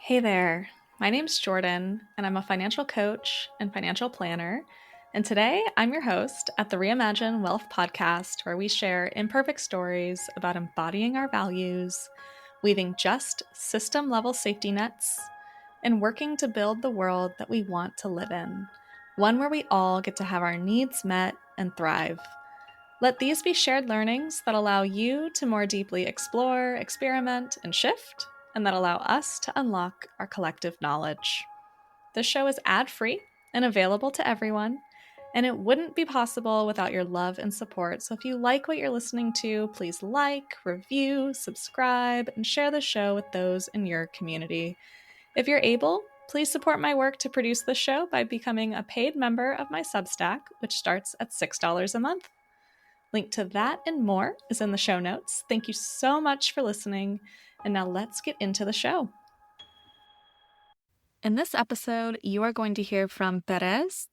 Hey there, my name's Jordan, and I'm a financial coach and financial planner. And today I'm your host at the Reimagine Wealth podcast, where we share imperfect stories about embodying our values, weaving just system level safety nets, and working to build the world that we want to live in, one where we all get to have our needs met and thrive. Let these be shared learnings that allow you to more deeply explore, experiment, and shift, and that allow us to unlock our collective knowledge. This show is ad-free and available to everyone, and it wouldn't be possible without your love and support. So if you like what you're listening to, please like, review, subscribe, and share the show with those in your community. If you're able, please support my work to produce the show by becoming a paid member of my Substack, which starts at $6 a month. Link to that and more is in the show notes. Thank you so much for listening. And now let's get into the show. In this episode, you are going to hear from Pérez,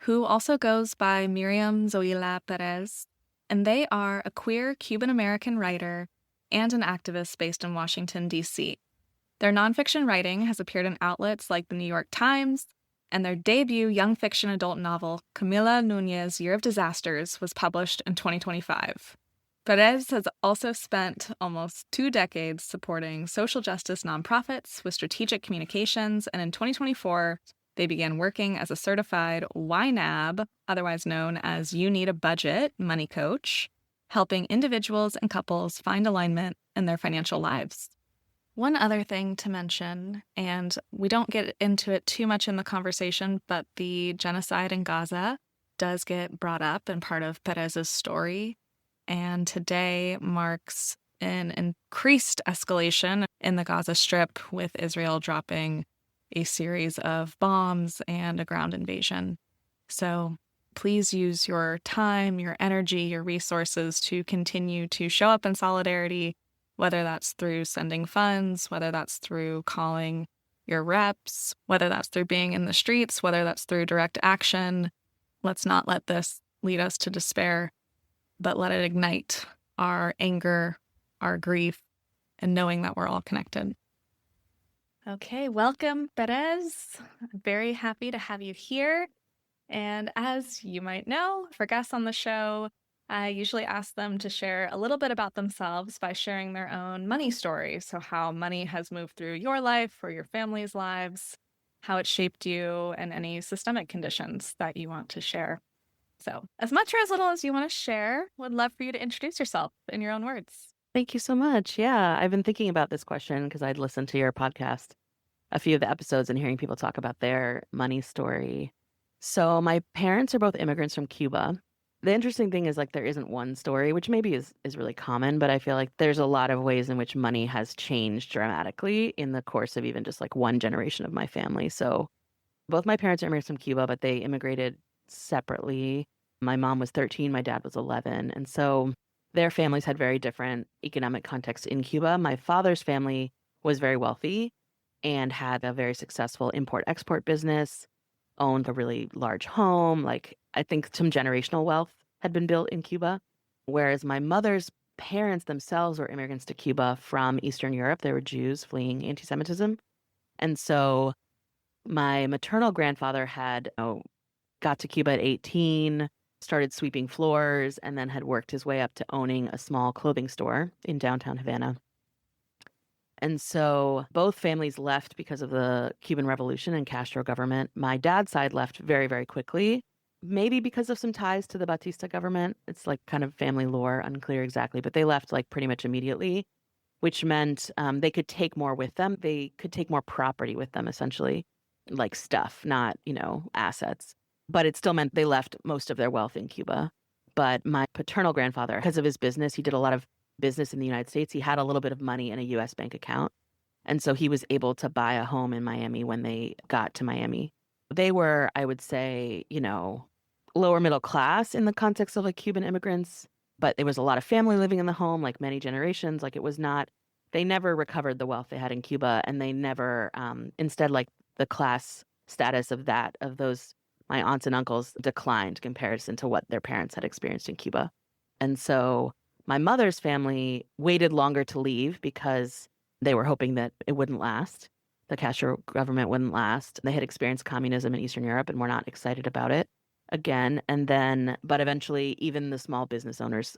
who also goes by Miriam Zoila Pérez, and they are a queer Cuban American writer and an activist based in Washington, D.C. Their nonfiction writing has appeared in outlets like the New York Times, and their debut young fiction adult novel, Camila Núñez's Year of Disasters, was published in 2025. Perez has also spent almost 2 decades supporting social justice nonprofits with strategic communications, and in 2024, they began working as a certified YNAB, otherwise known as You Need a Budget, money coach, helping individuals and couples find alignment in their financial lives. One other thing to mention, and we don't get into it too much in the conversation, but the genocide in Gaza does get brought up and part of Perez's story. And today marks an increased escalation in the Gaza Strip, with Israel dropping a series of bombs and a ground invasion. So please use your time, your energy, your resources to continue to show up in solidarity, whether that's through sending funds, whether that's through calling your reps, whether that's through being in the streets, whether that's through direct action. Let's not let this lead us to despair, but let it ignite our anger, our grief, and knowing that we're all connected. Okay, welcome, Perez. I'm very happy to have you here. And as you might know, for guests on the show, I usually ask them to share a little bit about themselves by sharing their own money story. So how money has moved through your life or your family's lives, how it shaped you, and any systemic conditions that you want to share. So as much or as little as you want to share, would love for you to introduce yourself in your own words. Thank you so much. Yeah, I've been thinking about this question because I'd listened to your podcast, a few of the episodes, and hearing people talk about their money story. So my parents are both immigrants from Cuba. The interesting thing is, like, there isn't one story, which maybe is really common, but I feel like there's a lot of ways in which money has changed dramatically in the course of even just like one generation of my family. So both my parents are immigrants from Cuba, but they immigrated separately. My mom was 13, my dad was 11. And so their families had very different economic contexts in Cuba. My father's family was very wealthy and had a very successful import-export business, owned a really large home. Like, I think some generational wealth had been built in Cuba. Whereas my mother's parents themselves were immigrants to Cuba from Eastern Europe. They were Jews fleeing anti-Semitism. And so my maternal grandfather had got to Cuba at 18, started sweeping floors, and then had worked his way up to owning a small clothing store in downtown Havana. And so both families left because of the Cuban Revolution and Castro government. My dad's side left very, very quickly, maybe because of some ties to the Batista government. It's like kind of family lore, unclear exactly, but they left like pretty much immediately, which meant they could take more with them. They could take more property with them, essentially, like stuff, not, assets. But it still meant they left most of their wealth in Cuba. But my paternal grandfather, because of his business, he did a lot of business in the United States. He had a little bit of money in a U.S. bank account. And so he was able to buy a home in Miami when they got to Miami. They were, I would say, lower middle class in the context of like Cuban immigrants, but there was a lot of family living in the home, like many generations. Like, it was not, they never recovered the wealth they had in Cuba, and they never, instead, like, the class status of those, my aunts and uncles, declined in comparison to what their parents had experienced in Cuba. And so my mother's family waited longer to leave because they were hoping that it wouldn't last. The Castro government wouldn't last. They had experienced communism in Eastern Europe and were not excited about it again. And then, but eventually, even the small business owners'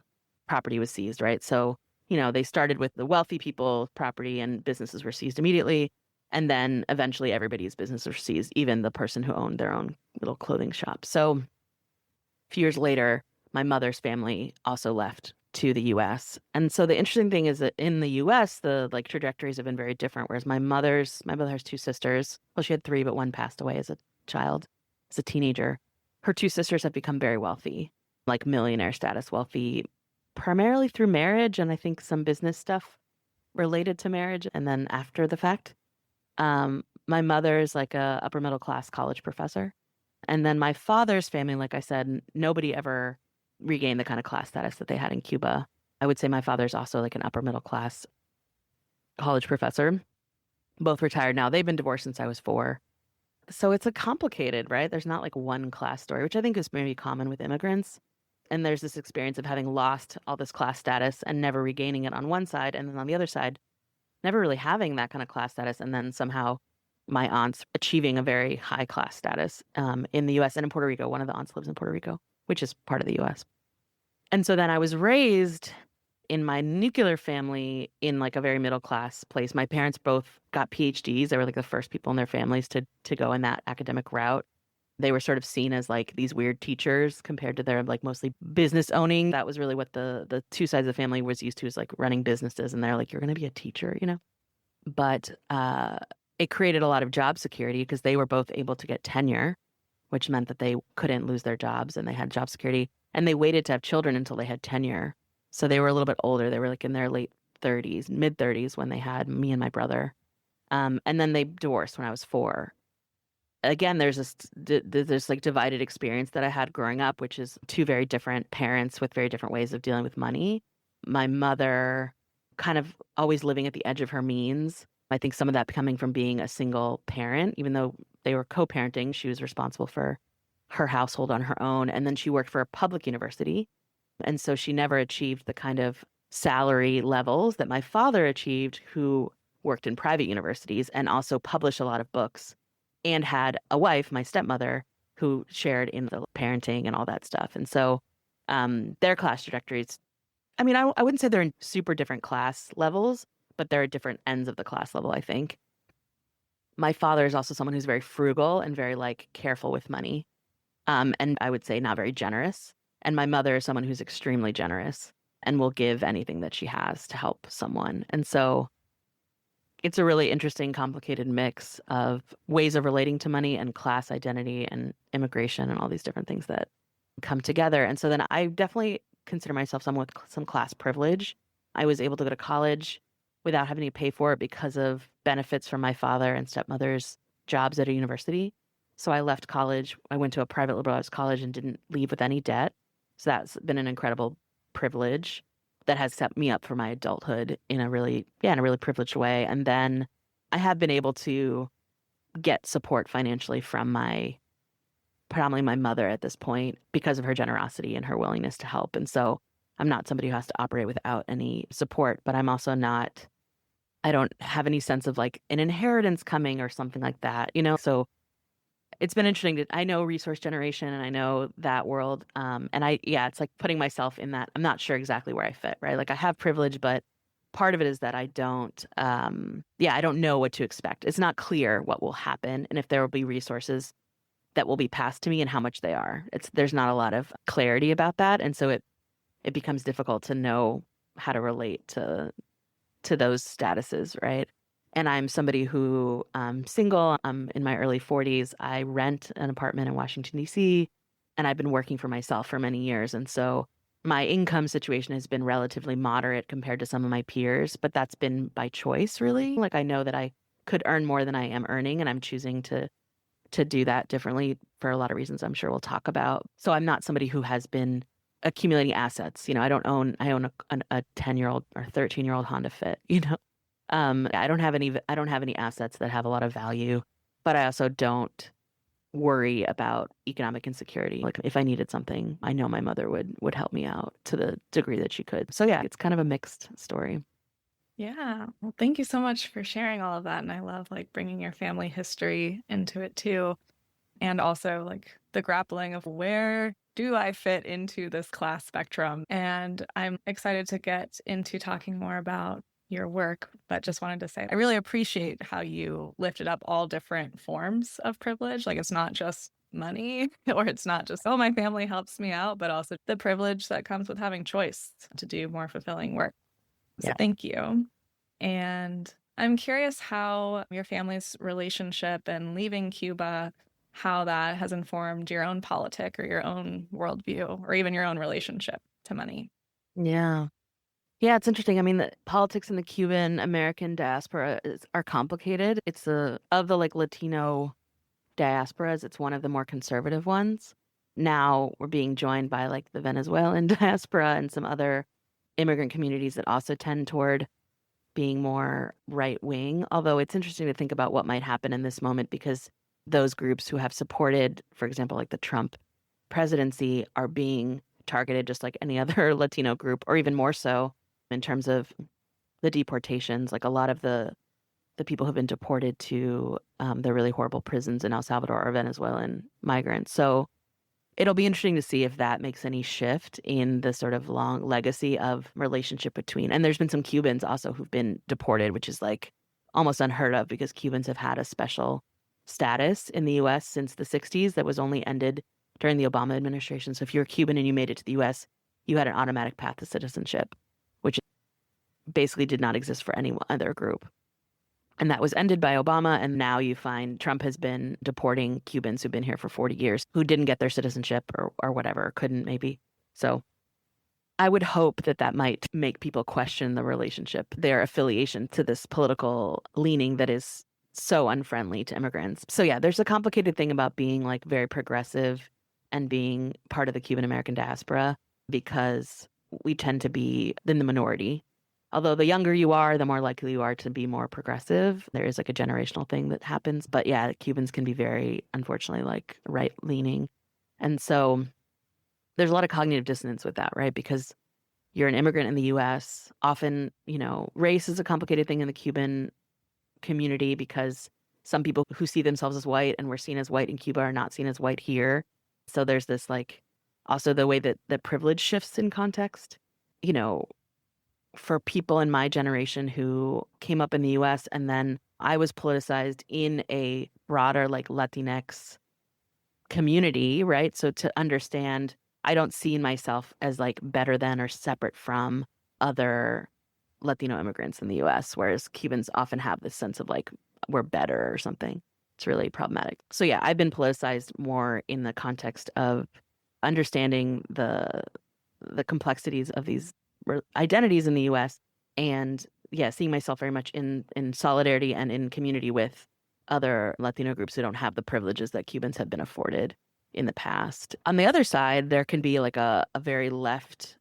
property was seized, right? So, they started with the wealthy people, property and businesses were seized immediately. And then eventually everybody's business was seized, even the person who owned their own little clothing shop. So a few years later, my mother's family also left to the US. And so the interesting thing is that in the US, the trajectories have been very different. Whereas my mother has two sisters. Well, she had three, but one passed away as a child, as a teenager. Her two sisters have become very wealthy, like millionaire status wealthy, primarily through marriage and I think some business stuff related to marriage and then after the fact. My mother is like a upper middle class college professor. And then my father's family, like I said, nobody ever regained the kind of class status that they had in Cuba. I would say my father's also like an upper middle class college professor. Both retired now. They've been divorced since I was 4. So it's a complicated, right? There's not like one class story, which I think is maybe common with immigrants. And there's this experience of having lost all this class status and never regaining it on one side. And then on the other side, never really having that kind of class status. And then somehow my aunts achieving a very high class status in the US and in Puerto Rico. One of the aunts lives in Puerto Rico, which is part of the US. And so then I was raised in my nuclear family in like a very middle class place. My parents both got PhDs. They were like the first people in their families to go in that academic route. They were sort of seen as like these weird teachers compared to their like mostly business owning. That was really what the two sides of the family was used to, is like running businesses. And they're like, you're going to be a teacher, But it created a lot of job security because they were both able to get tenure, which meant that they couldn't lose their jobs and they had job security. And they waited to have children until they had tenure. So they were a little bit older. They were like in their late 30s, mid 30s when they had me and my brother. And then they divorced when I was 4. Again, there's this like divided experience that I had growing up, which is two very different parents with very different ways of dealing with money. My mother kind of always living at the edge of her means. I think some of that coming from being a single parent, even though they were co-parenting, she was responsible for her household on her own. And then she worked for a public university. And so she never achieved the kind of salary levels that my father achieved, who worked in private universities and also published a lot of books and had a wife, my stepmother, who shared in the parenting and all that stuff. And so their class trajectories, I mean, I wouldn't say they're in super different class levels, but they're at different ends of the class level, I think. My father is also someone who's very frugal and very like careful with money. And I would say not very generous. And my mother is someone who's extremely generous and will give anything that she has to help someone. And so it's a really interesting, complicated mix of ways of relating to money and class identity and immigration and all these different things that come together. And so then I definitely consider myself someone with some class privilege. I was able to go to college without having to pay for it because of benefits from my father and stepmother's jobs at a university. So I left college. I went to a private liberal arts college and didn't leave with any debt. So that's been an incredible privilege that has set me up for my adulthood in a really privileged way. And then I have been able to get support financially from predominantly my mother at this point because of her generosity and her willingness to help. And so I'm not somebody who has to operate without any support, but I'm also not, I don't have any sense of like an inheritance coming or something like that, So it's been interesting. I know resource generation and I know that world. And it's like putting myself in that. I'm not sure exactly where I fit, right? Like I have privilege, but part of it is that I don't know what to expect. It's not clear what will happen and if there will be resources that will be passed to me and how much they are. There's not a lot of clarity about that. And so it becomes difficult to know how to relate to those statuses, right? And I'm somebody who single. I'm in my early 40s. I rent an apartment in Washington, D.C., and I've been working for myself for many years. And so my income situation has been relatively moderate compared to some of my peers, but that's been by choice, really. Like I know that I could earn more than I am earning, and I'm choosing to do that differently for a lot of reasons I'm sure we'll talk about. So I'm not somebody who has been accumulating assets. I own a 10-year-old or 13-year-old Honda Fit, I don't have any assets that have a lot of value, but I also don't worry about economic insecurity. Like if I needed something, I know my mother would help me out to the degree that she could. So yeah, it's kind of a mixed story. Yeah. Well, thank you so much for sharing all of that. And I love like bringing your family history into it too. And also like the grappling of where do I fit into this class spectrum? And I'm excited to get into talking more about your work, but just wanted to say I really appreciate how you lifted up all different forms of privilege. Like it's not just money or it's not just, oh, my family helps me out, but also the privilege that comes with having choice to do more fulfilling work. So Yeah. thank you. And I'm curious how your family's relationship and leaving Cuba, how that has informed your own politic or your own worldview or even your own relationship to money. Yeah. Yeah, it's interesting. I mean, the politics in the Cuban American diaspora are complicated. It's of the like Latino diasporas, it's one of the more conservative ones. Now we're being joined by like the Venezuelan diaspora and some other immigrant communities that also tend toward being more right wing. Although it's interesting to think about what might happen in this moment because those groups who have supported, for example, like the Trump presidency, are being targeted just like any other Latino group, or even more so in terms of the deportations. Like a lot of the people who've been deported to the really horrible prisons in El Salvador are Venezuelan migrants. So it'll be interesting to see if that makes any shift in the sort of long legacy of relationship between. And there's been some Cubans also who've been deported, which is like almost unheard of because Cubans have had a special status in the US since the 60s that was only ended during the Obama administration. So if you're Cuban and you made it to the US, you had an automatic path to citizenship, which basically did not exist for any other group. And that was ended by Obama. And now you find Trump has been deporting Cubans who've been here for 40 years who didn't get their citizenship or whatever, couldn't maybe. So I would hope that that might make people question the relationship, their affiliation to this political leaning that is so unfriendly to immigrants. So yeah, there's a complicated thing about being like very progressive and being part of the Cuban American diaspora because we tend to be in the minority. Although the younger you are, the more likely you are to be more progressive. There is like a generational thing that happens. But yeah, Cubans can be very, unfortunately, like right leaning. And so there's a lot of cognitive dissonance with that, right? Because you're an immigrant in the US. Often, race is a complicated thing in the Cuban community because some people who see themselves as white and were seen as white in Cuba are not seen as white here. So there's this like also the way that the privilege shifts in context. You know, for people in my generation who came up in the US and then I was politicized in a broader like Latinx community, right? So to understand, I don't see myself as like better than or separate from other Latino immigrants in the US, whereas Cubans often have this sense of like we're better or something. It's really problematic. So yeah, I've been politicized more in the context of understanding the complexities of these identities in the US and yeah, seeing myself very much in solidarity and in community with other Latino groups who don't have the privileges that Cubans have been afforded in the past. On the other side, there can be like a very left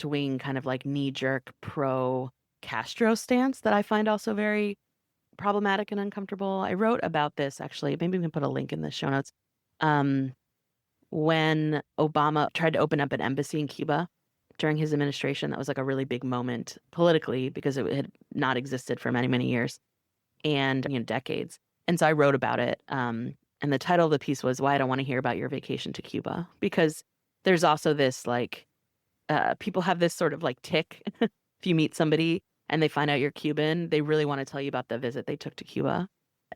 wing kind of like knee jerk pro Castro stance that I find also very problematic and uncomfortable. I wrote about this actually. Maybe we can put a link in the show notes. When Obama tried to open up an embassy in Cuba during his administration, that was like a really big moment politically because it had not existed for many, many years and decades. And so I wrote about it. And the title of the piece was "Why I Don't Want to Hear About Your Vacation to Cuba," because there's also this like people have this sort of like tick. If you meet somebody and they find out you're Cuban, they really want to tell you about the visit they took to Cuba.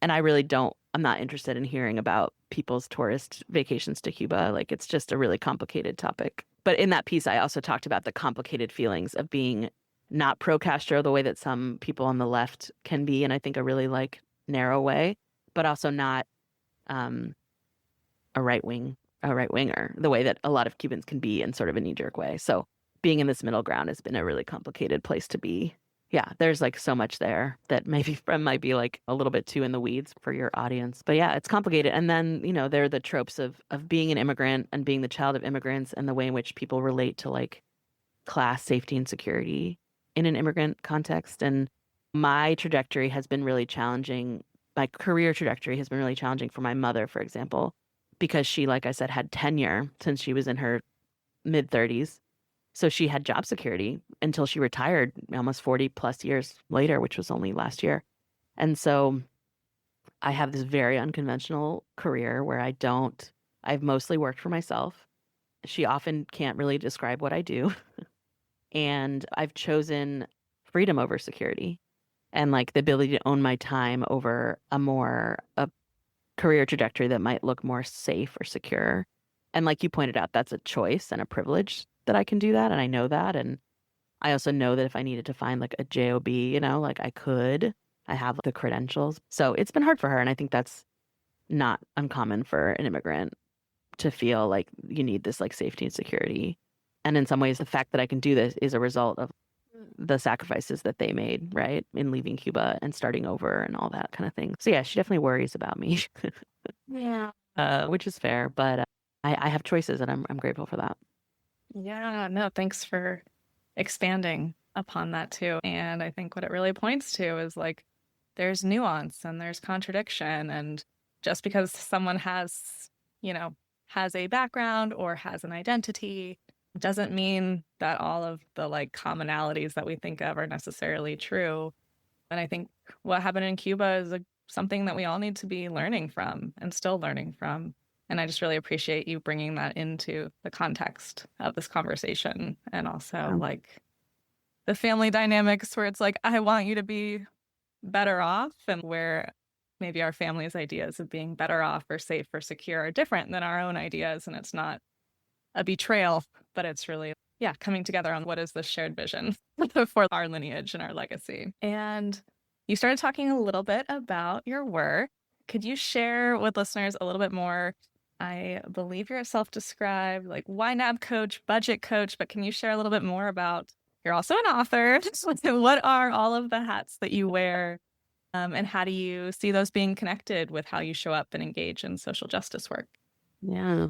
And I really don't, I'm not interested in hearing about people's tourist vacations to Cuba. Like it's just a really complicated topic. But in that piece, I also talked about the complicated feelings of being not pro Castro the way that some people on the left can be, and I think a really like narrow way, but also not a right winger, the way that a lot of Cubans can be in sort of a knee jerk way. So being in this middle ground has been a really complicated place to be. Yeah, there's like so much there that maybe might be like a little bit too in the weeds for your audience. But yeah, it's complicated. And then, there are the tropes of being an immigrant and being the child of immigrants and the way in which people relate to like class, safety, and security in an immigrant context. And my trajectory has been really challenging. My career trajectory has been really challenging for my mother, for example, because she, like I said, had tenure since she was in her mid 30s So she had job security until she retired almost 40 plus years later, which was only last year. And so I have this very unconventional career where I've mostly worked for myself. She often can't really describe what I do. And I've chosen freedom over security and like the ability to own my time over a career trajectory that might look more safe or secure. And like you pointed out, that's a choice and a privilege that I can do that. And I know that. And I also know that if I needed to find like a job, like I could, I have the credentials. So it's been hard for her. And I think that's not uncommon for an immigrant to feel like you need this like safety and security. And in some ways, the fact that I can do this is a result of the sacrifices that they made, right, in leaving Cuba and starting over and all that kind of thing. So yeah, she definitely worries about me. Yeah. Which is fair, but I have choices, and I'm grateful for that. Yeah, no, thanks for expanding upon that too. And I think what it really points to is like there's nuance and there's contradiction. And just because someone has, has a background or has an identity doesn't mean that all of the like commonalities that we think of are necessarily true. And I think what happened in Cuba is something that we all need to be learning from and still learning from. And I just really appreciate you bringing that into the context of this conversation and also like the family dynamics where it's like, I want you to be better off, and where maybe our family's ideas of being better off or safe or secure are different than our own ideas. And it's not a betrayal, but it's really, coming together on what is the shared vision for our lineage and our legacy. And you started talking a little bit about your work. Could you share with listeners a little bit more? I believe you're a self-described like YNAB coach, budget coach, but can you share a little bit more about, you're also an author. What are all of the hats that you wear? And how do you see those being connected with how you show up and engage in social justice work? Yeah.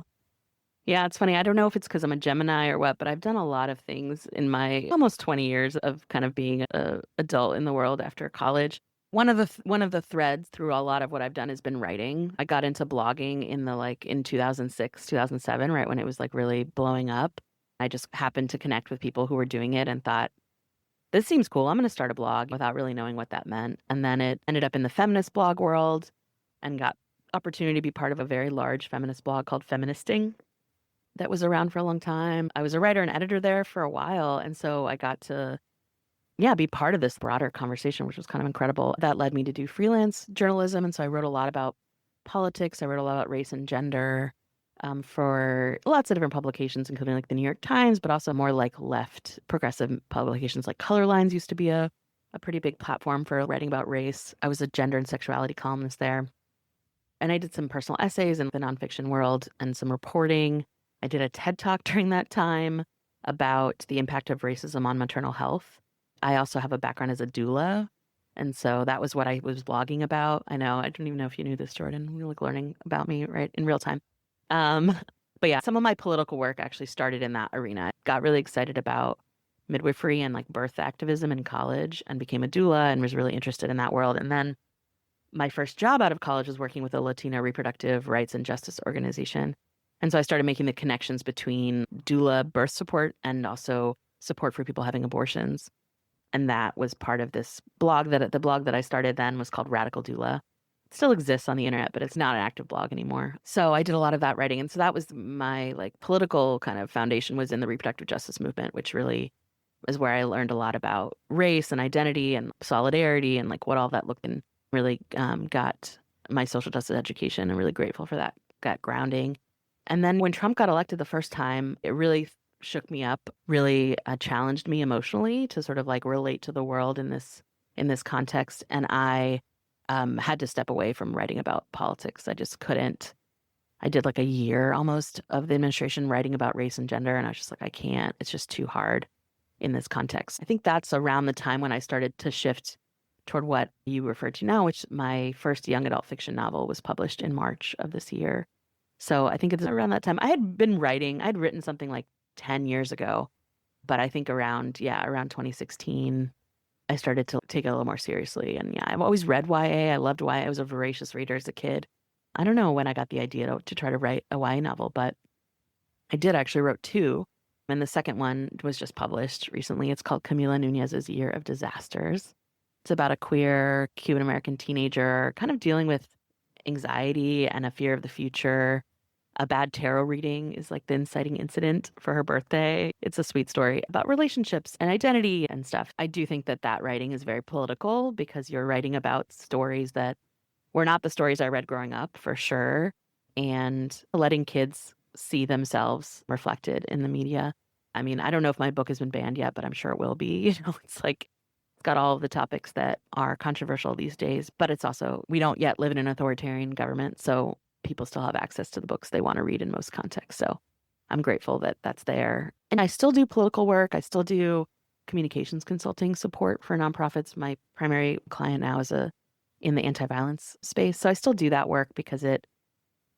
Yeah, it's funny. I don't know if it's because I'm a Gemini or what, but I've done a lot of things in my almost 20 years of kind of being an adult in the world after college. One of the threads through a lot of what I've done has been writing. I got into blogging in 2006, 2007, right when it was like really blowing up. I just happened to connect with people who were doing it and thought, this seems cool. I'm going to start a blog without really knowing what that meant. And then it ended up in the feminist blog world and got opportunity to be part of a very large feminist blog called Feministing that was around for a long time. I was a writer and editor there for a while. And so I got to, be part of this broader conversation, which was kind of incredible. That led me to do freelance journalism. And so I wrote a lot about politics. I wrote a lot about race and gender for lots of different publications, including like the New York Times, but also more like left progressive publications like Color Lines used to be a pretty big platform for writing about race. I was a gender and sexuality columnist there. And I did some personal essays in the nonfiction world and some reporting. I did a TED Talk during that time about the impact of racism on maternal health. I also have a background as a doula. And so that was what I was blogging about. I know, I don't even know if you knew this, Jordan. You're like learning about me, right, in real time. But yeah, some of my political work actually started in that arena. I got really excited about midwifery and like birth activism in college and became a doula and was really interested in that world. And then my first job out of college was working with a Latino reproductive rights and justice organization. And so I started making the connections between doula birth support and also support for people having abortions. And that was part of this blog the blog that I started then was called Radical Doula. It still exists on the internet, but it's not an active blog anymore. So I did a lot of that writing. And so that was my like political kind of foundation was in the reproductive justice movement, which really is where I learned a lot about race and identity and solidarity and like what all that looked and really got my social justice education and really grateful for that grounding. And then when Trump got elected the first time, it really shook me up, really challenged me emotionally to sort of like relate to the world in this context. And I had to step away from writing about politics. I just couldn't. I did like a year almost of the administration writing about race and gender. And I was just like, I can't. It's just too hard in this context. I think that's around the time when I started to shift toward what you referred to now, which my first young adult fiction novel was published in March of this year. So I think it's around that time. I had been writing. I'd written something like 10 years ago, but I think around 2016, I started to take it a little more seriously. And yeah, I've always read YA. I loved YA. I was a voracious reader as a kid. I don't know when I got the idea to try to write a YA novel, but I did actually wrote two. And the second one was just published recently. It's called Camila Nunez's Year of Disasters. It's about a queer Cuban American teenager kind of dealing with anxiety and a fear of the future. A bad tarot reading is like the inciting incident for her birthday. It's a sweet story about relationships and identity and stuff. I do think that that writing is very political because you're writing about stories that were not the stories I read growing up, for sure, and letting kids see themselves reflected in the media. I mean, I don't know if my book has been banned yet, but I'm sure it will be. It's like it's got all of the topics that are controversial these days, but it's also, we don't yet live in an authoritarian government, so people still have access to the books they want to read in most contexts. So I'm grateful that that's there. And I still do political work. I still do communications consulting support for nonprofits. My primary client now is in the anti-violence space. So I still do that work because I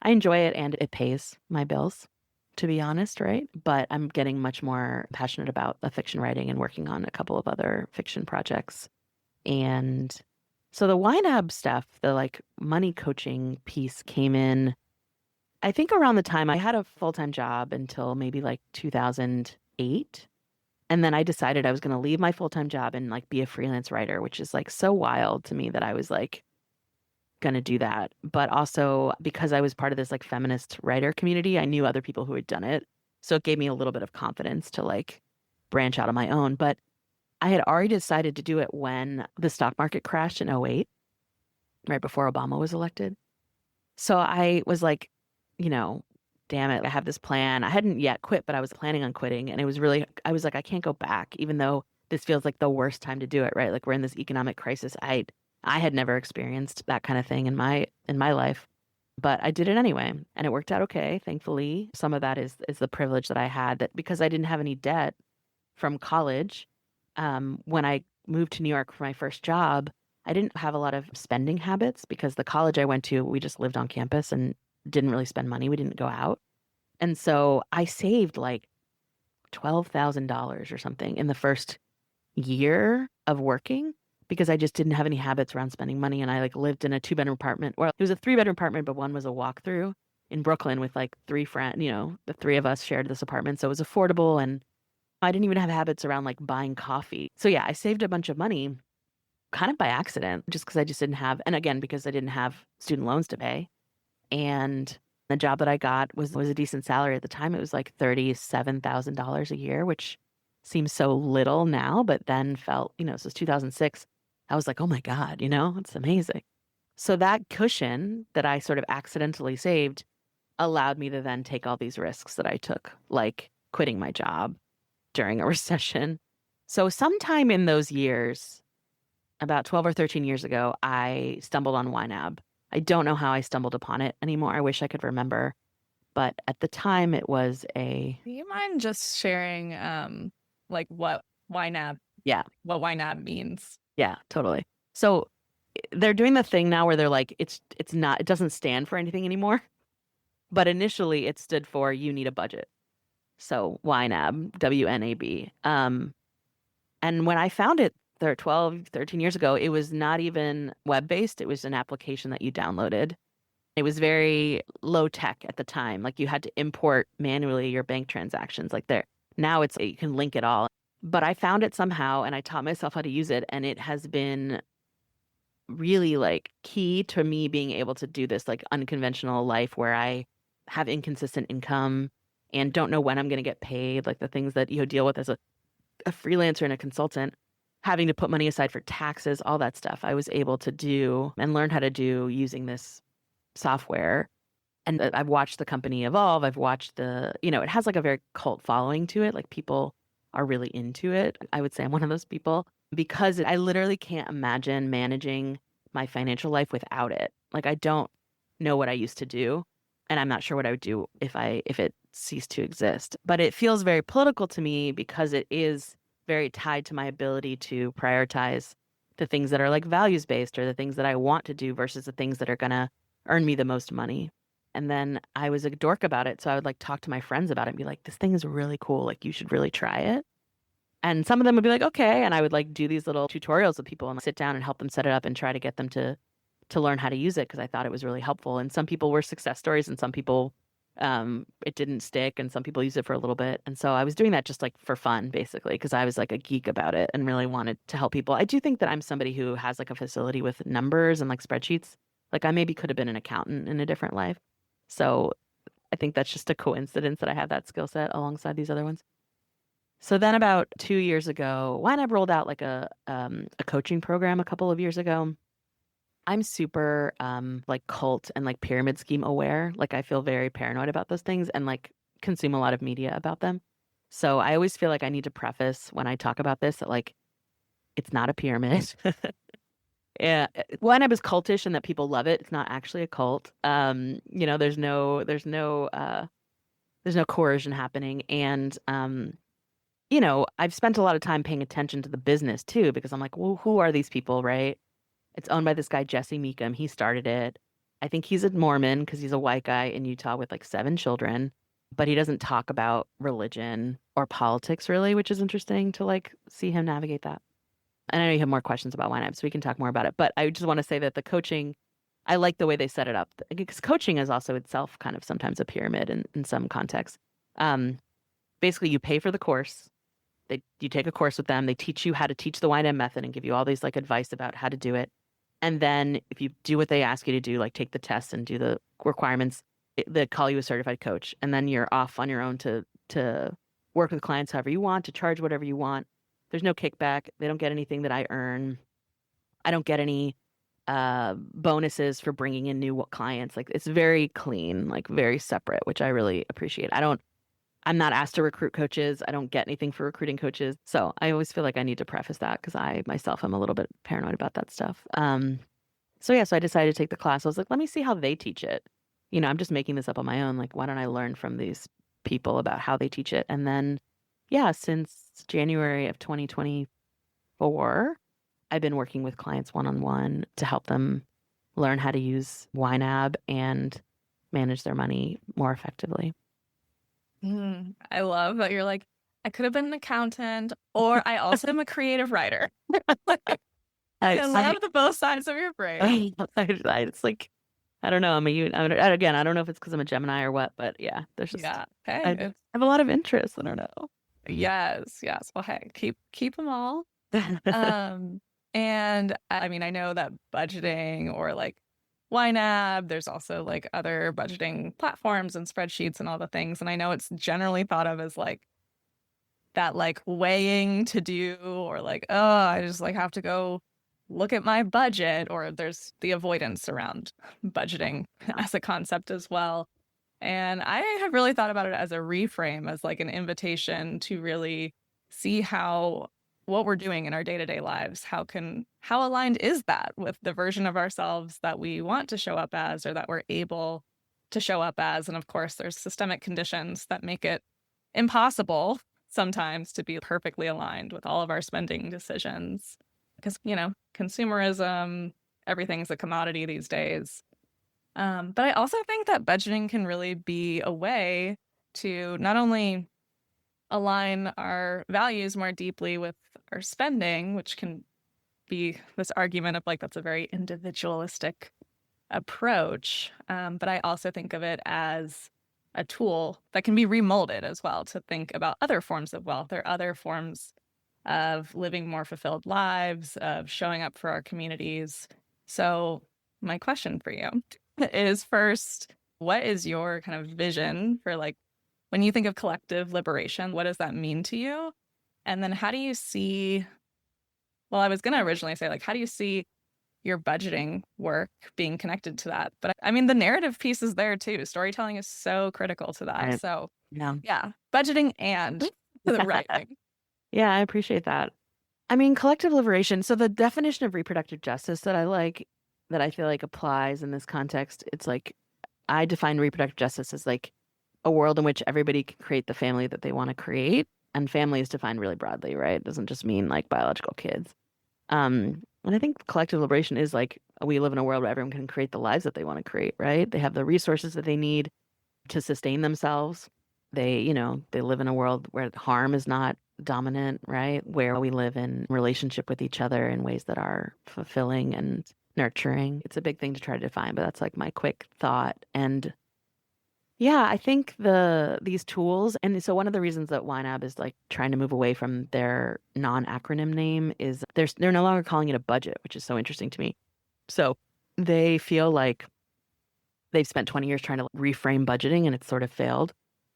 enjoy it and it pays my bills, to be honest, right? But I'm getting much more passionate about the fiction writing and working on a couple of other fiction projects. And so the YNAB stuff, the like money coaching piece came in, I think around the time I had a full-time job until maybe like 2008. And then I decided I was going to leave my full-time job and like be a freelance writer, which is like so wild to me that I was like going to do that. But also because I was part of this like feminist writer community, I knew other people who had done it. So it gave me a little bit of confidence to like branch out on my own. But I had already decided to do it when the stock market crashed in '08, right before Obama was elected. So I was like, damn it, I have this plan. I hadn't yet quit, but I was planning on quitting. And it was really, I was like, I can't go back, even though this feels like the worst time to do it, right? Like we're in this economic crisis. I had never experienced that kind of thing in my life, but I did it anyway, and it worked out okay, thankfully. Some of that is the privilege that I had, that because I didn't have any debt from college, when I moved to New York for my first job, I didn't have a lot of spending habits because the college I went to, we just lived on campus and didn't really spend money. We didn't go out. And so I saved like $12,000 or something in the first year of working because I just didn't have any habits around spending money. And I like lived in a 2-bedroom apartment. Well, it was a 3-bedroom apartment, but one was a walkthrough in Brooklyn with like 3 friends, the 3 of us shared this apartment. So it was affordable. And I didn't even have habits around like buying coffee. So yeah, I saved a bunch of money kind of by accident, just because I just didn't have, and again, because I didn't have student loans to pay. And the job that I got was a decent salary at the time. It was like $37,000 a year, which seems so little now, but then felt, this was 2006. I was like, oh my God, it's amazing. So that cushion that I sort of accidentally saved allowed me to then take all these risks that I took, like quitting my job during a recession. So sometime in those years, about 12 or 13 years ago, I stumbled on YNAB. I don't know how I stumbled upon it anymore. I wish I could remember. But at the time, it was Do you mind just sharing like what YNAB means? Yeah, totally. So they're doing the thing now where they're like, it doesn't stand for anything anymore. But initially it stood for you need a budget. So YNAB, WNAB. And when I found it there 12, 13 years ago, it was not even web-based. It was an application that you downloaded. It was very low tech at the time. Like you had to import manually your bank transactions. Like there, now you can link it all. But I found it somehow and I taught myself how to use it. And it has been really like key to me being able to do this like unconventional life where I have inconsistent income and don't know when I'm going to get paid. Like the things that you deal with as a freelancer and a consultant, having to put money aside for taxes, all that stuff I was able to do and learn how to do using this software. And I've watched the company evolve. I've watched it has like a very cult following to it. Like people are really into it. I would say I'm one of those people because I literally can't imagine managing my financial life without it. Like I don't know what I used to do. And I'm not sure what I would do if it ceased to exist. But it feels very political to me because it is very tied to my ability to prioritize the things that are like values-based or the things that I want to do versus the things that are going to earn me the most money. And then I was a dork about it. So I would like talk to my friends about it and be like, this thing is really cool. Like you should really try it. And some of them would be like, okay. And I would like do these little tutorials with people and sit down and help them set it up and try to get them to learn how to use it because I thought it was really helpful. And some people were success stories and some people It didn't stick, and some people use it for a little bit. And so I was doing that just like for fun, basically, because I was like a geek about it and really wanted to help people. I do think that I'm somebody who has like a facility with numbers and like spreadsheets. Like I maybe could have been an accountant in a different life. So I think that's just a coincidence that I have that skill set alongside these other ones. So then about 2 years ago, YNAB rolled out like a coaching program a couple of years ago. I'm super like cult and like pyramid scheme aware. Like I feel very paranoid about those things and like consume a lot of media about them. So I always feel like I need to preface when I talk about this that like it's not a pyramid. Yeah, YNAB is cultish and that people love it. It's not actually a cult. There's no coercion happening. And I've spent a lot of time paying attention to the business too, because I'm like, well, who are these people, right? It's owned by this guy, Jesse Meekum. He started it. I think he's a Mormon because he's a white guy in Utah with like 7 children, but he doesn't talk about religion or politics really, which is interesting to like see him navigate that. And I know you have more questions about YNAB, so we can talk more about it. But I just want to say that the coaching, I like the way they set it up because coaching is also itself kind of sometimes a pyramid in some contexts. Um, Basically, you pay for the course. You take a course with them. They teach you how to teach the YNAB method and give you all these like advice about how to do it. And then if you do what they ask you to do, like take the tests and do the requirements, they call you a certified coach. And then you're off on your own to work with clients however you want, to charge whatever you want. There's no kickback. They don't get anything that I earn. I don't get any bonuses for bringing in new clients. Like it's very clean, like very separate, which I really appreciate. I'm not asked to recruit coaches. I don't get anything for recruiting coaches. So I always feel like I need to preface that because I myself am a little bit paranoid about that stuff. So I decided to take the class. I was like, let me see how they teach it. I'm just making this up on my own. Like, why don't I learn from these people about how they teach it? And then, yeah, since January of 2024, I've been working with clients one-on-one to help them learn how to use YNAB and manage their money more effectively. I love that you're like, I could have been an accountant, or I also am a creative writer. Like, I love the both sides of your brain. It's like, I don't know. Again, I don't know if it's because I'm a Gemini or what, but yeah, there's just, Yeah. I Hey. have a lot of interests. I don't know. Yes. Yes. Well, hey, keep them all. And I mean, I know that budgeting or like YNAB, there's also like other budgeting platforms and spreadsheets and all the things. And I know it's generally thought of as like that like weighing to do, or like, oh, I just like have to go look at my budget, or there's the avoidance around budgeting as a concept as well. And I have really thought about it as a reframe, as like an invitation to really see how what we're doing in our day-to-day lives, how aligned is that with the version of ourselves that we want to show up as, or that we're able to show up as. And of course, there's systemic conditions that make it impossible sometimes to be perfectly aligned with all of our spending decisions. Because, consumerism, everything's a commodity these days. But I also think that budgeting can really be a way to not only align our values more deeply with our spending, which can be this argument of like, that's a very individualistic approach. But I also think of it as a tool that can be remolded as well to think about other forms of wealth or other forms of living more fulfilled lives, of showing up for our communities. So my question for you is, first, what is your kind of vision for like, when you think of collective liberation, what does that mean to you? And then how do you see, well, I was going to originally say, like, how do you see your budgeting work being connected to that? But I mean, the narrative piece is there too. Storytelling is so critical to that. Right. So Yeah. budgeting and the writing. Yeah, I appreciate that. I mean, collective liberation. So the definition of reproductive justice that I like, that I feel like applies in this context, it's like I define reproductive justice as like a world in which everybody can create the family that they want to create. And family is defined really broadly, right? It doesn't just mean like biological kids. And I think collective liberation is like we live in a world where everyone can create the lives that they want to create, right? They have the resources that they need to sustain themselves. They live in a world where harm is not dominant, right? Where we live in relationship with each other in ways that are fulfilling and nurturing. It's a big thing to try to define, but that's like my quick thought. And Yeah, I think these tools, and so one of the reasons that YNAB is like trying to move away from their non-acronym name is they're no longer calling it a budget, which is so interesting to me. So they feel like they've spent 20 years trying to reframe budgeting and it's sort of failed.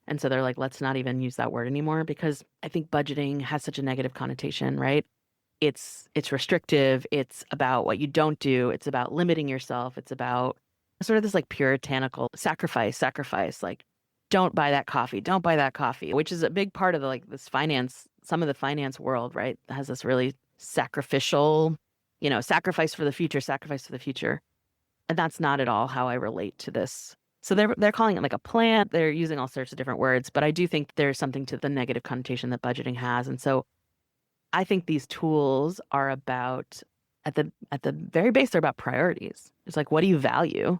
And so they're like, let's not even use that word anymore because I think budgeting has such a negative connotation, right? It's restrictive, it's about what you don't do, it's about limiting yourself, it's about sort of this like puritanical sacrifice, like don't buy that coffee, don't buy that coffee, which is a big part of the, like this finance, some of the finance world, right? Has this really sacrificial, sacrifice for the future. And that's not at all how I relate to this. So they're calling it like a plan. They're using all sorts of different words, but I do think there's something to the negative connotation that budgeting has. And so I think these tools are about at the very base, they're about priorities. It's like, what do you value?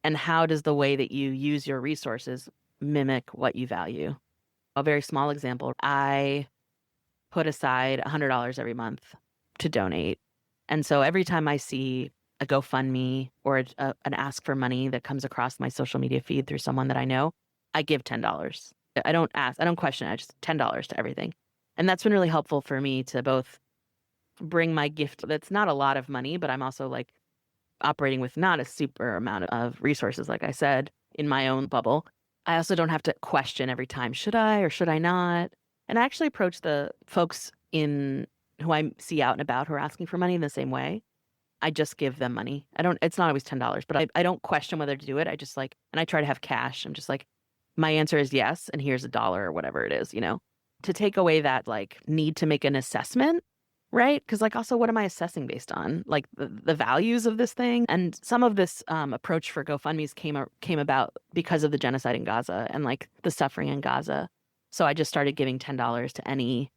And how does the way that you use your resources mimic what you value? A very small example, I put aside $100 every month to donate. And so every time I see a GoFundMe or an ask for money that comes across my social media feed through someone that I know, I give $10. I don't ask, I don't question it. I just $10 to everything. And that's been really helpful for me to both bring my gift. That's not a lot of money, but I'm also like operating with not a super amount of resources, like I said, in my own bubble. I also don't have to question every time, should I or should I not? And I actually approach the folks in who I see out and about who are asking for money in the same way. I just give them money. It's not always $10, but I don't question whether to do it. I just like, and I try to have cash. I'm just like, my answer is yes, and here's $1 or whatever it is, to take away that like need to make an assessment, right? Because like also, what am I assessing based on? Like the values of this thing. And some of this approach for GoFundMe's came about because of the genocide in Gaza and like the suffering in Gaza. So I just started giving $10 to any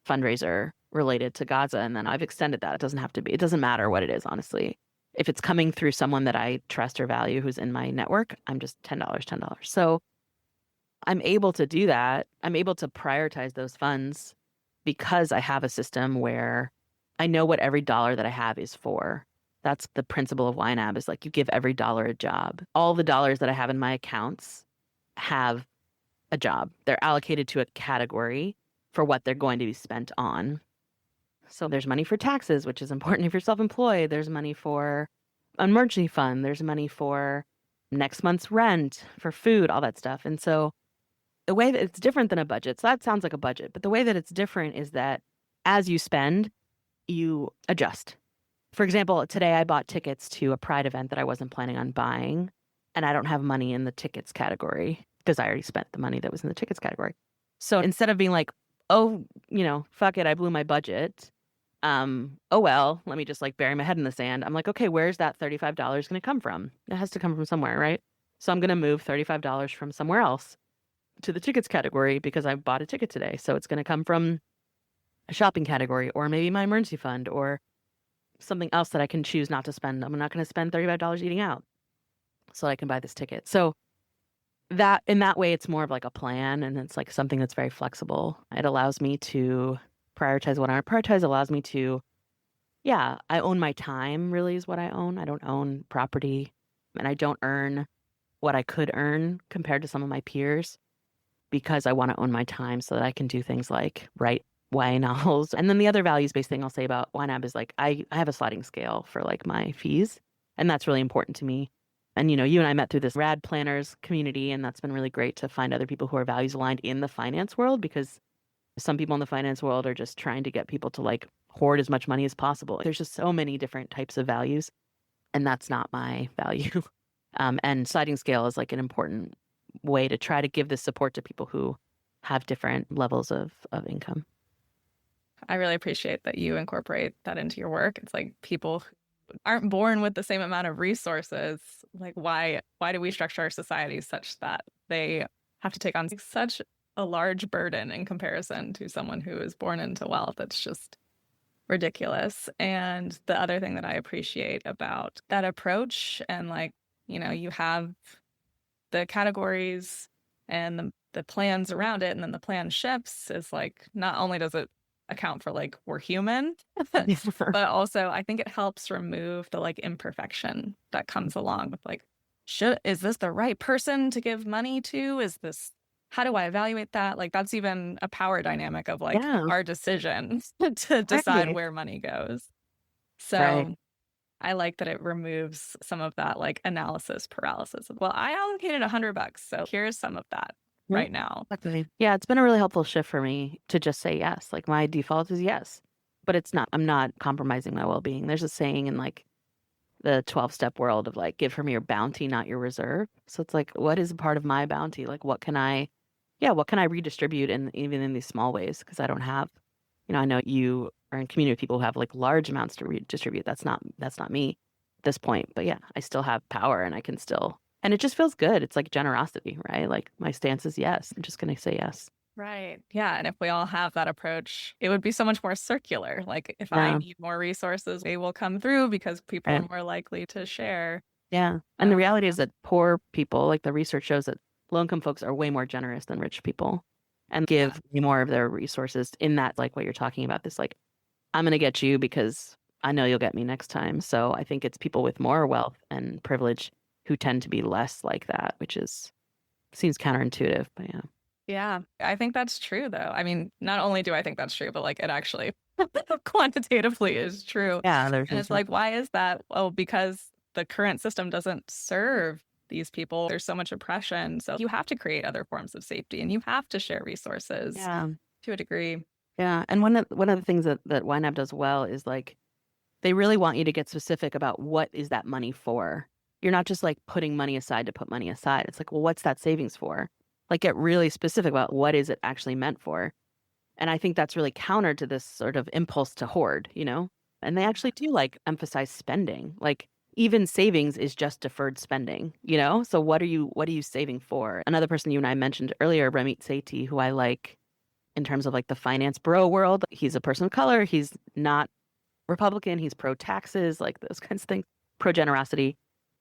fundraiser related to Gaza. And then I've extended that. It doesn't matter what it is, honestly. If it's coming through someone that I trust or value who's in my network, I'm just $10. So I'm able to do that. I'm able to prioritize those funds because I have a system where I know what every dollar that I have is for. That's the principle of YNAB is like you give every dollar a job. All the dollars that I have in my accounts have a job. They're allocated to a category for what they're going to be spent on. So there's money for taxes, which is important if you're self-employed. There's money for an emergency fund. There's money for next month's rent, for food, all that stuff. And so the way that it's different than a budget, so that sounds like a budget, but the way that it's different is that as you spend, you adjust. For example, today I bought tickets to a Pride event that I wasn't planning on buying, and I don't have money in the tickets category because I already spent the money that was in the tickets category. So instead of being like, oh, fuck it, I blew my budget. Oh well, let me just like bury my head in the sand. I'm like, okay, where's that $35 going to come from? It has to come from somewhere, right? So I'm going to move $35 from somewhere else to the tickets category because I bought a ticket today. So it's going to come from a shopping category or maybe my emergency fund or something else that I can choose not to spend. I'm not going to spend $35 eating out so I can buy this ticket. So that in that way, it's more of like a plan and it's like something that's very flexible. It allows me to prioritize what I prioritize, allows me to, yeah, I own my time really is what I own. I don't own property and I don't earn what I could earn compared to some of my peers because I want to own my time so that I can do things like write YA novels. And then the other values-based thing I'll say about YNAB is like I have a sliding scale for like my fees, and that's really important to me. And you and I met through this rad planners community, and that's been really great to find other people who are values aligned in the finance world because some people in the finance world are just trying to get people to like hoard as much money as possible. There's just so many different types of values, and that's not my value. And sliding scale is like an important way to try to give this support to people who have different levels of income. I really appreciate that you incorporate that into your work. It's like people who aren't born with the same amount of resources. Like why do we structure our societies such that they have to take on such a large burden in comparison to someone who is born into wealth? It's just ridiculous. And the other thing that I appreciate about that approach and like, you have the categories and the plans around it, and then the plan shifts is like, not only does it account for like we're human, but also I think it helps remove the like imperfection that comes along with like is this the right person to give money to? How do I evaluate that? Like, that's even a power dynamic of like Yeah. our decision to decide Right. where money goes. Right. So I like that it removes some of that like analysis paralysis. Well, I allocated $100, so here's some of that Mhm. right now. Exactly. Yeah, it's been a really helpful shift for me to just say yes. Like my default is yes, but it's not. I'm not compromising my well-being. There's a saying in like the 12-step world of like, give from your bounty, not your reserve. So it's like, what is a part of my bounty? Like, what can I redistribute in even in these small ways? Because I don't have, I know you are in community with people who have like large amounts to redistribute. That's not me at this point. But yeah, I still have power and I can still, and it just feels good. It's like generosity, right? Like my stance is yes. I'm just going to say yes. Right. Yeah. And if we all have that approach, it would be so much more circular. Like, if I Yeah. need more resources, they will come through because people Right. are more likely to share. Yeah. And the reality is that poor people, like the research shows that low income folks are way more generous than rich people and Yeah. give way more of their resources in that, like what you're talking about, this like, I'm going to get you because I know you'll get me next time. So I think it's people with more wealth and privilege who tend to be less like that, which seems counterintuitive, but yeah. Yeah. I think that's true, though. I mean, not only do I think that's true, but like it actually quantitatively is true. Yeah, there's And it's research. like, why is that? Well, because the current system doesn't serve these people. There's so much oppression. So you have to create other forms of safety and you have to share resources Yeah. to a degree. Yeah. And one of the things that YNAB does well is like they really want you to get specific about what is that money for. You're not just like putting money aside to put money aside. It's like, well, what's that savings for? Like get really specific about what is it actually meant for. And I think that's really counter to this sort of impulse to hoard. And they actually do like emphasize spending. Like even savings is just deferred spending. So what are you saving for? Another person you and I mentioned earlier, Ramit Sethi, who I like in terms of like the finance bro world, he's a person of color. He's not Republican. He's pro taxes, like those kinds of things, pro generosity.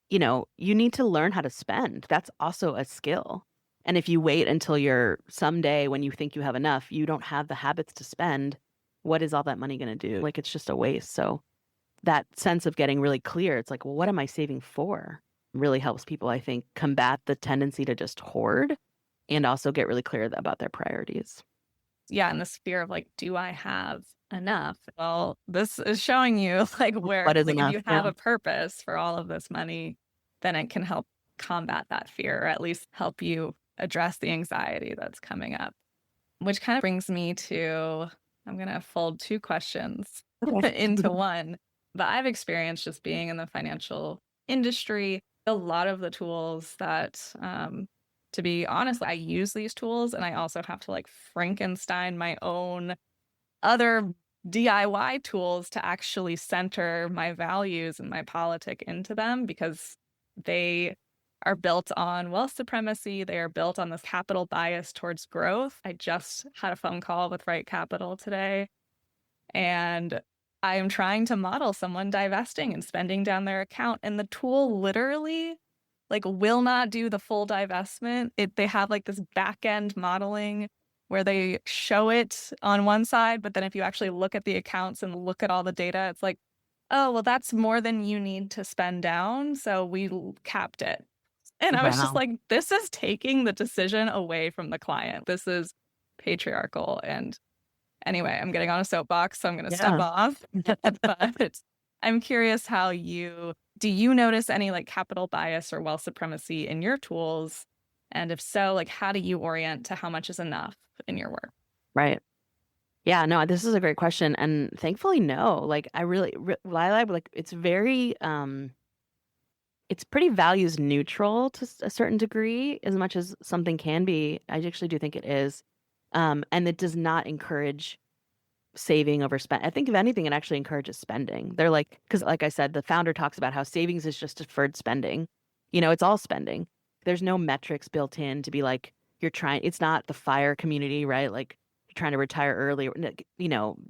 You need to learn how to spend. That's also a skill. And if you wait until you're someday when you think you have enough, you don't have the habits to spend, what is all that money going to do? Like it's just a waste. So that sense of getting really clear, it's like, well, what am I saving for? Really helps people, I think, combat the tendency to just hoard and also get really clear about their priorities. Yeah. And this fear of like, do I have enough? Well, this is showing you like where, What is like, if enough? you Yeah. have a purpose for all of this money, then it can help combat that fear or at least help you address the anxiety that's coming up. Which kind of brings me to, I'm going to fold two questions Okay. into one. But I've experienced just being in the financial industry, a lot of the tools that, to be honest, I use these tools and I also have to like Frankenstein my own other DIY tools to actually center my values and my politic into them because they are built on wealth supremacy. They are built on this capital bias towards growth. I just had a phone call with Right Capital today, and I am trying to model someone divesting and spending down their account, and the tool literally like will not do the full divestment. They have like this back end modeling where they show it on one side, but then if you actually look at the accounts and look at all the data, it's like, oh, well, that's more than you need to spend down. So we capped it. And I was just Wow. like, this is taking the decision away from the client. This is patriarchal. And anyway, I'm getting on a soapbox, so I'm going to step Yeah. off. But I'm curious do you notice any like capital bias or wealth supremacy in your tools? And if so, like how do you orient to how much is enough in your work? Right. Yeah, no, this is a great question. And thankfully, no. Like I really, Lila, like it's pretty values neutral to a certain degree, as much as something can be. I actually do think it is. And it does not encourage saving over spend. I think if anything, it actually encourages spending. They're like, because like I said, the founder talks about how savings is just deferred spending. It's all spending. There's no metrics built in to be like, it's not the fire community, right? Like you're trying to retire early,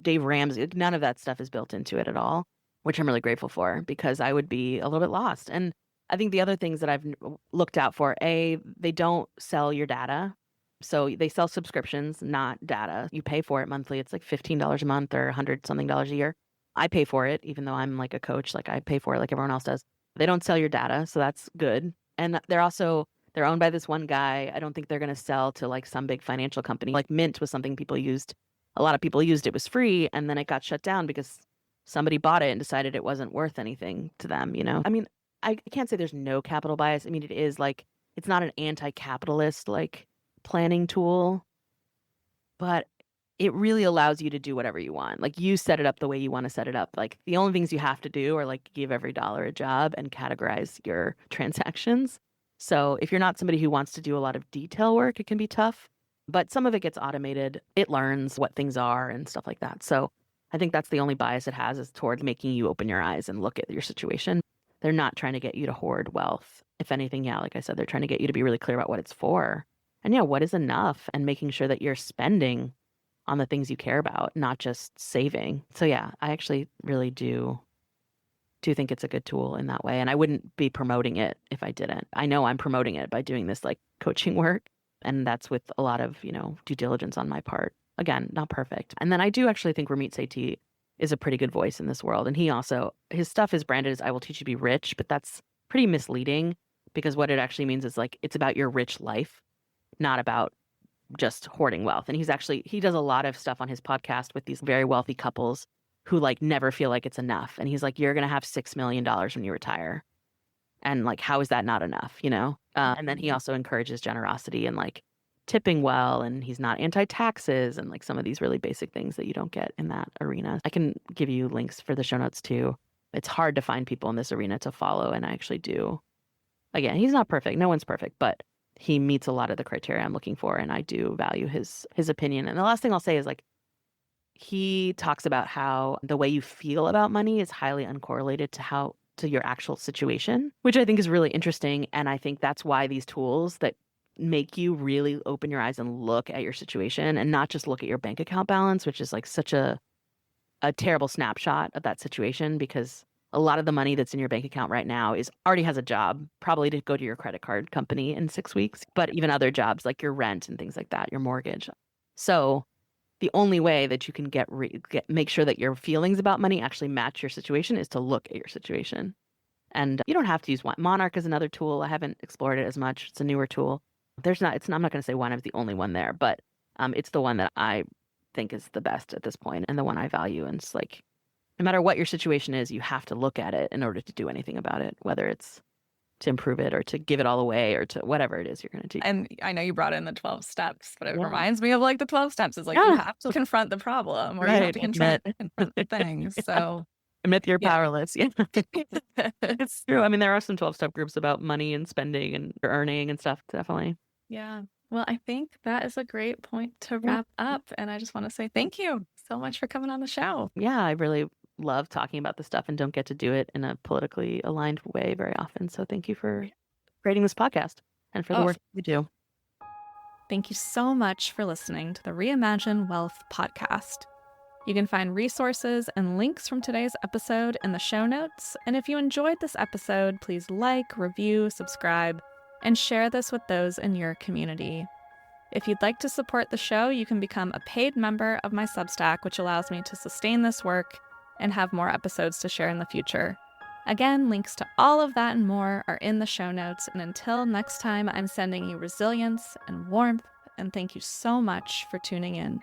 Dave Ramsey, none of that stuff is built into it at all, which I'm really grateful for because I would be a little bit lost. And I think the other things that I've looked out for, they don't sell your data. So they sell subscriptions, not data. You pay for it monthly. It's like $15 a month or 100 something dollars a year. I pay for it, even though I'm like a coach, like I pay for it like everyone else does. They don't sell your data, so that's good. And they're owned by this one guy. I don't think they're going to sell to like some big financial company. Like Mint was something people used. A lot of people used. It was free, and then it got shut down because somebody bought it and decided it wasn't worth anything to them, you know? I mean, I can't say there's no capital bias. I mean, it is like, it's not an anti-capitalist like planning tool, but it really allows you to do whatever you want. Like you set it up the way you want to set it up. Like the only things you have to do are like give every dollar a job and categorize your transactions. So if you're not somebody who wants to do a lot of detail work, it can be tough, but some of it gets automated. It learns what things are and stuff like that. So I think that's the only bias it has, is towards making you open your eyes and look at your situation. They're not trying to get you to hoard wealth. If anything, yeah, like I said, they're trying to get you to be really clear about what it's for. And yeah, what is enough, and making sure that you're spending on the things you care about, not just saving. So yeah, I actually really do think it's a good tool in that way. And I wouldn't be promoting it if I didn't. I know I'm promoting it by doing this like coaching work. And that's with a lot of, due diligence on my part. Again, not perfect. And then I do actually think Ramit Sethi is a pretty good voice in this world. And his stuff is branded as "I will teach you to be rich," but that's pretty misleading, because what it actually means is like, it's about your rich life, not about just hoarding wealth. And he does a lot of stuff on his podcast with these very wealthy couples who like never feel like it's enough. And he's like, you're going to have $6 million when you retire. And like, how is that not enough? And then he also encourages generosity and like tipping well. And he's not anti-taxes and like some of these really basic things that you don't get in that arena. I can give you links for the show notes too. It's hard to find people in this arena to follow. And I actually do. Again, he's not perfect. No one's perfect, but he meets a lot of the criteria I'm looking for. And I do value his opinion. And the last thing I'll say is like, he talks about how the way you feel about money is highly uncorrelated to your actual situation, which I think is really interesting. And I think that's why these tools that make you really open your eyes and look at your situation and not just look at your bank account balance, which is like such a terrible snapshot of that situation, because a lot of the money that's in your bank account right now already has a job, probably to go to your credit card company in 6 weeks, but even other jobs like your rent and things like that, your mortgage. So the only way that you can make sure that your feelings about money actually match your situation is to look at your situation. And you don't have to use Monarch is another tool. I haven't explored it as much. It's a newer tool. I'm not going to say YNAB is the only one there, but it's the one that I think is the best at this point and the one I value. And it's like, no matter what your situation is, you have to look at it in order to do anything about it, whether it's to improve it or to give it all away or to whatever it is you're going to do. And I know you brought in the 12 steps, but it reminds me of like the 12 steps. It's like you have to confront the problem, or you have to confront the things. So admit you're powerless. Yeah. It's true. I mean, there are some 12-step groups about money and spending and earning and stuff, definitely. Yeah. Well, I think that is a great point to wrap up. And I just want to say thank you so much for coming on the show. Yeah, I really love talking about this stuff and don't get to do it in a politically aligned way very often. So thank you for creating this podcast and for the work you do. Thank you so much for listening to the Reimagine Wealth podcast. You can find resources and links from today's episode in the show notes. And if you enjoyed this episode, please like, review, subscribe, and share this with those in your community. If you'd like to support the show, you can become a paid member of my Substack, which allows me to sustain this work and have more episodes to share in the future. Again, links to all of that and more are in the show notes. And until next time, I'm sending you resilience and warmth, and thank you so much for tuning in.